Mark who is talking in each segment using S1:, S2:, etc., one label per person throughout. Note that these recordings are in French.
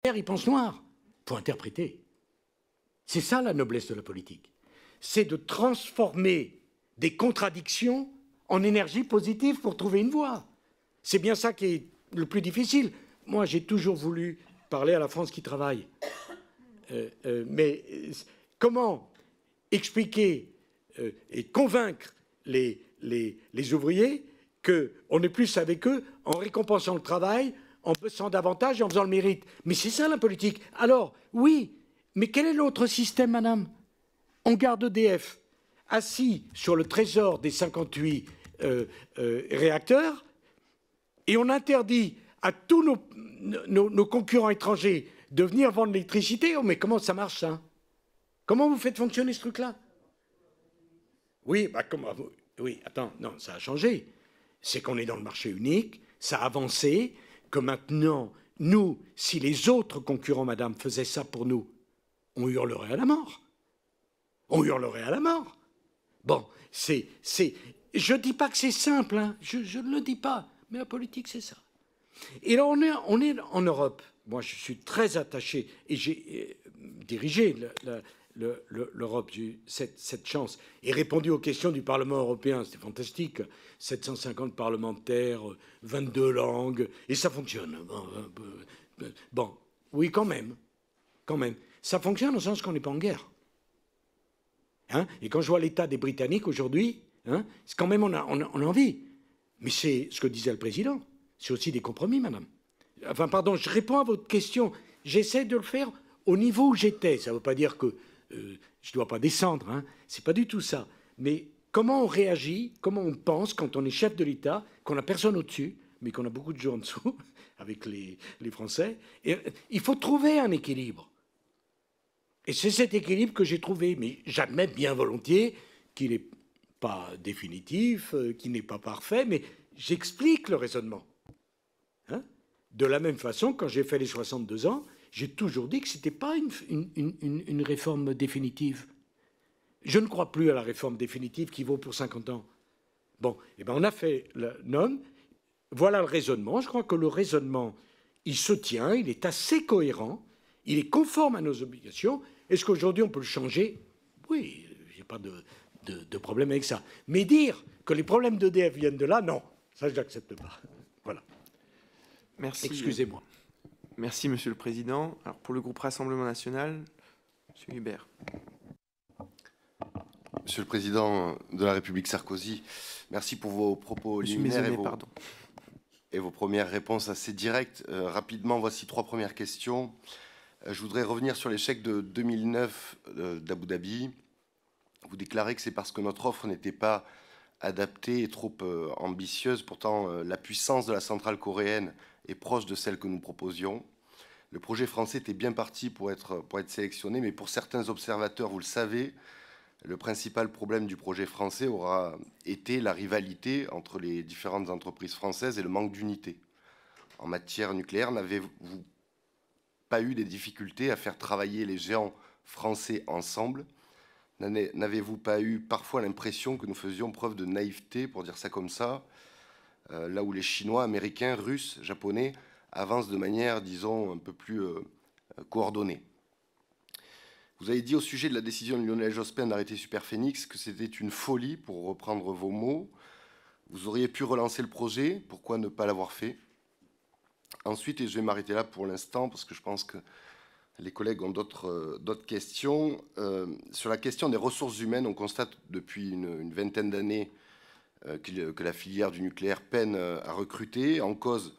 S1: il pense noir. Il faut interpréter. C'est ça la noblesse de la politique. C'est de transformer des contradictions en énergie positive pour trouver une voie. C'est bien ça qui est le plus difficile. Moi, j'ai toujours voulu parler à la France qui travaille. Mais comment expliquer et convaincre les ouvriers qu'on est plus avec eux en récompensant le travail, en bossant davantage et en faisant le mérite? Mais c'est ça la politique. Alors, oui, mais quel est l'autre système, madame? On garde EDF assis sur le trésor des 58 réacteurs et on interdit à tous nos concurrents étrangers de venir vendre l'électricité. Oh, mais comment ça marche, ça? Comment vous faites fonctionner ce truc-là? Oui, bah comment? Oui, attends, non, ça a changé. C'est qu'on est dans le marché unique, ça a avancé, que maintenant, nous, si les autres concurrents, madame, faisaient ça pour nous, on hurlerait à la mort. On hurlerait à la mort. Bon, je ne dis pas que c'est simple, hein, je ne le dis pas, mais la politique, c'est ça. Et là, on est en Europe. Moi, je suis très attaché, et j'ai dirigé l'Europe, j'ai eu cette chance, et répondu aux questions du Parlement européen. C'était fantastique. 750 parlementaires, 22 langues, et ça fonctionne. Bon, oui, quand même. Quand même. Ça fonctionne au sens qu'on n'est pas en guerre. Hein? Et quand je vois l'état des Britanniques aujourd'hui, hein, c'est quand même on a envie. Mais c'est ce que disait le président. C'est aussi des compromis, madame. Enfin, pardon, je réponds à votre question. J'essaie de le faire au niveau où j'étais. Ça ne veut pas dire que je ne dois pas descendre. Hein. Ce n'est pas du tout ça. Mais comment on réagit, comment on pense quand on est chef de l'État, qu'on n'a personne au-dessus, mais qu'on a beaucoup de gens en dessous, avec les Français. Et, il faut trouver un équilibre. Et c'est cet équilibre que j'ai trouvé. Mais j'admets bien volontiers qu'il n'est pas définitif, qu'il n'est pas parfait, mais j'explique le raisonnement. Hein? De la même façon, quand j'ai fait les 62 ans, j'ai toujours dit que ce n'était pas une réforme définitive. Je ne crois plus à la réforme définitive qui vaut pour 50 ans. Bon, eh ben on a fait le NOM. Voilà le raisonnement. Je crois que le raisonnement, il se tient, il est assez cohérent, il est conforme à nos obligations. Est-ce qu'aujourd'hui on peut le changer? Oui, je n'ai pas de problème avec ça. Mais dire que les problèmes d'EDF viennent de là, non. Ça, je n'accepte pas. Voilà.
S2: Merci.
S1: Excusez-moi.
S2: Merci, Monsieur le Président. Alors, pour le groupe Rassemblement National, Monsieur Hubert.
S3: Monsieur le Président de la République Sarkozy, merci pour vos propos liminaires et vos premières réponses assez directes. Rapidement, voici 3 premières questions. Je voudrais revenir sur l'échec de 2009 d'Abu Dhabi. Vous déclarez que c'est parce que notre offre n'était pas adaptée et trop ambitieuse. Pourtant, la puissance de la centrale coréenne est proche de celle que nous proposions. Le projet français était bien parti pour être sélectionné, mais pour certains observateurs, vous le savez, le principal problème du projet français aura été la rivalité entre les différentes entreprises françaises et le manque d'unité. En matière nucléaire, n'avez-vous pas eu des difficultés à faire travailler les géants français ensemble? N'avez-vous pas eu parfois l'impression que nous faisions preuve de naïveté, pour dire ça comme ça, là où les Chinois, Américains, Russes, Japonais avancent de manière, disons, un peu plus coordonnée? Vous avez dit au sujet de la décision de Lionel Jospin d'arrêter Superphénix que c'était une folie, pour reprendre vos mots. Vous auriez pu relancer le projet, pourquoi ne pas l'avoir fait? Ensuite, et je vais m'arrêter là pour l'instant, parce que je pense que les collègues ont d'autres questions. Sur la question des ressources humaines, on constate depuis une vingtaine d'années que la filière du nucléaire peine à recruter, en cause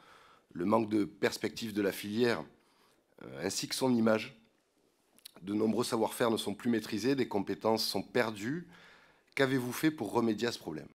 S3: le manque de perspective de la filière, ainsi que son image. De nombreux savoir-faire ne sont plus maîtrisés, des compétences sont perdues. Qu'avez-vous fait pour remédier à ce problème?